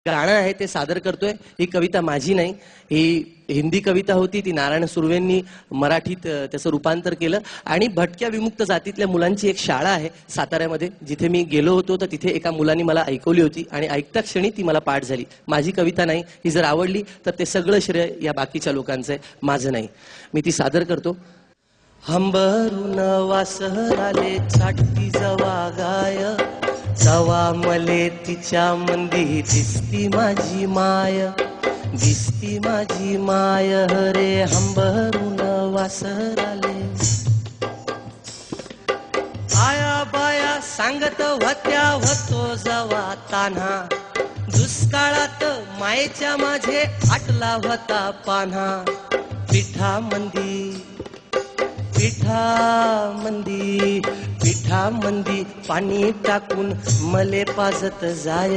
गाणं आहे ते सादर करतोय। ही कविता माझी नाही, ही हिंदी कविता होती, ती नारायण सुर्वेंनी मराठीत त्याचं रूपांतर केलं। आणि भटक्या विमुक्त जातीतल्या मुलांची एक शाळा आहे साताऱ्यामध्ये, जिथे मी गेलो होतो तर तिथे एका मुलांनी मला ऐकवली होती आणि ऐकता क्षणी ती मला पाठ झाली। माझी कविता नाही, ही जर आवडली तर ते सगळं श्रेय या बाकीच्या लोकांचं आहे, माझं नाही। मी ती सादर करतो। हंबरून वासराले छाटी जवा गाय, तवा मले तिच्या मंदी दिसती माझी माय, दिसती माझी माय रे हंबरून वासराले। आया बाया सांगत होत्या होतो जवा तान्हा, दुष्काळात मायेच्या माझे आटला होता पान्हा। पिठामंदी पिठामंदी पिठामंदी पाणी टाकून मले पाजत जाय,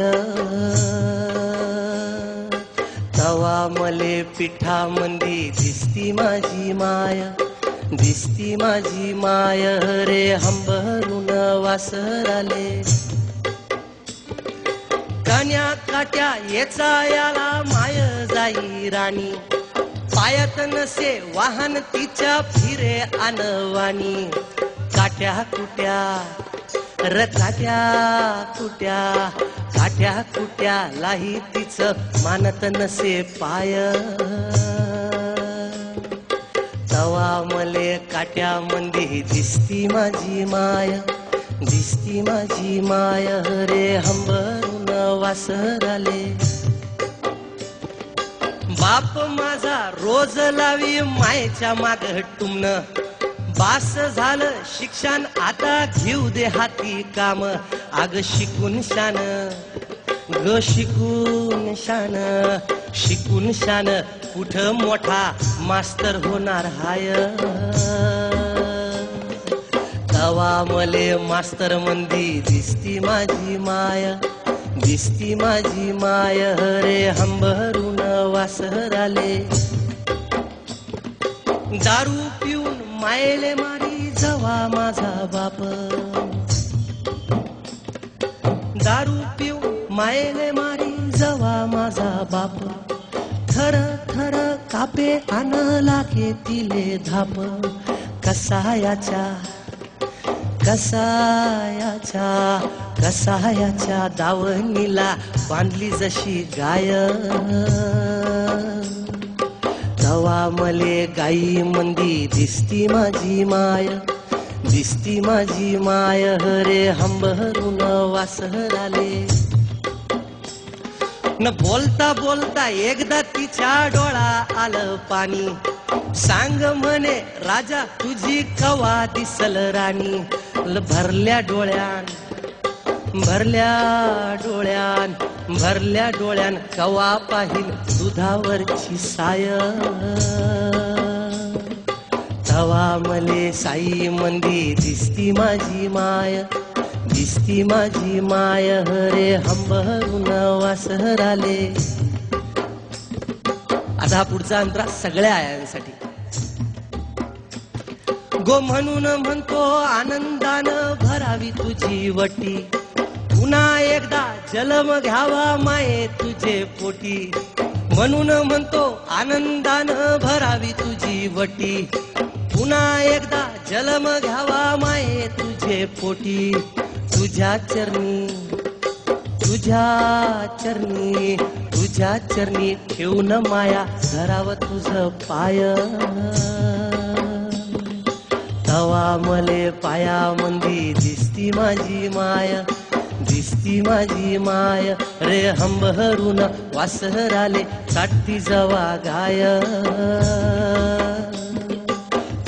तवा मले पिठामंदी दिसती माझी माय, दिसती माझी माय रे हंबरून वासराले। कान्या काट्या येचा याला माय जाई राणी, पायात नसे वाहन तिच्या फिरे अनवाणी। काट्या कुट्या र काट्या कुट्या, काट्या कुट्या लाही तिचं मानत नसे पाय, तवा मले काट्या मंदी दिसती माझी माय, दिसती माझी माय रे हंबरून वासराले। बाप माझा रोज लावी मायेच्या माग टुमन, बास झालं शिक्षण आता घेऊ दे हाती काम। आग शिकून शान ग शिकून शान, शिकून शान कुठ मोठा मास्तर होणार हाय, तवा मले मास्तर मंदी दिसती माझी माय, दिसती माझी माय रे हंबरून वासराले। दारू पिऊन मायले मारी जवा माझा बाप, दारू पिऊन मायले मारी जवा माझा बाप। थर थर कापे आन लागे तिले धाप, कसायाच्या कसायाच्या कसायाच्या दावणीला बांधली जशी गाय, तवा मले गाई मंदी दिसती माझी माय, दिसती माझी माय रे हंबरून वासराले। न बोलता बोलता एकदा तिच्या डोळा आलं पाणी, सांग म्हणे राजा तुझी कवा दिसल राणी। भरल्या डोळ्यान भरल्या डोळ्यान भरल्या डोळ्यान कवा पाहिल दुधावरची साय, तवा मले साई मंदी दिसती माझी माय, दिसती माझी माय रे हंबरून वासराले। आता पुढचा अंतरा सगळ्या आयांसाठी। गो म्हणून म्हणतो आनंदान भरावी तुझी वटी, पुन्हा एकदा जन्म घ्यावा माये तुझे पोटी। म्हणून म्हणतो आनंदान भरावी तुझी वटी, पुन्हा एकदा जन्म घ्यावा माये तुझे पोटी। तुझ्या चरणी तुझ्या चरणी तुझ्या चरणी ठेवून माया धराव तुझ पाय, तवा मले पाया मंदी दिसती माझी माय, दिसती माझी माय रे हंबरून वासराले। साठी जवा गाय,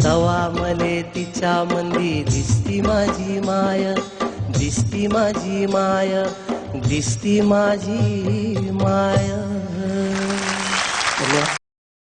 तवा मले तिच्या मंदी दिसती माझी माय, दिसती माझी माय, दिसती माझी माय।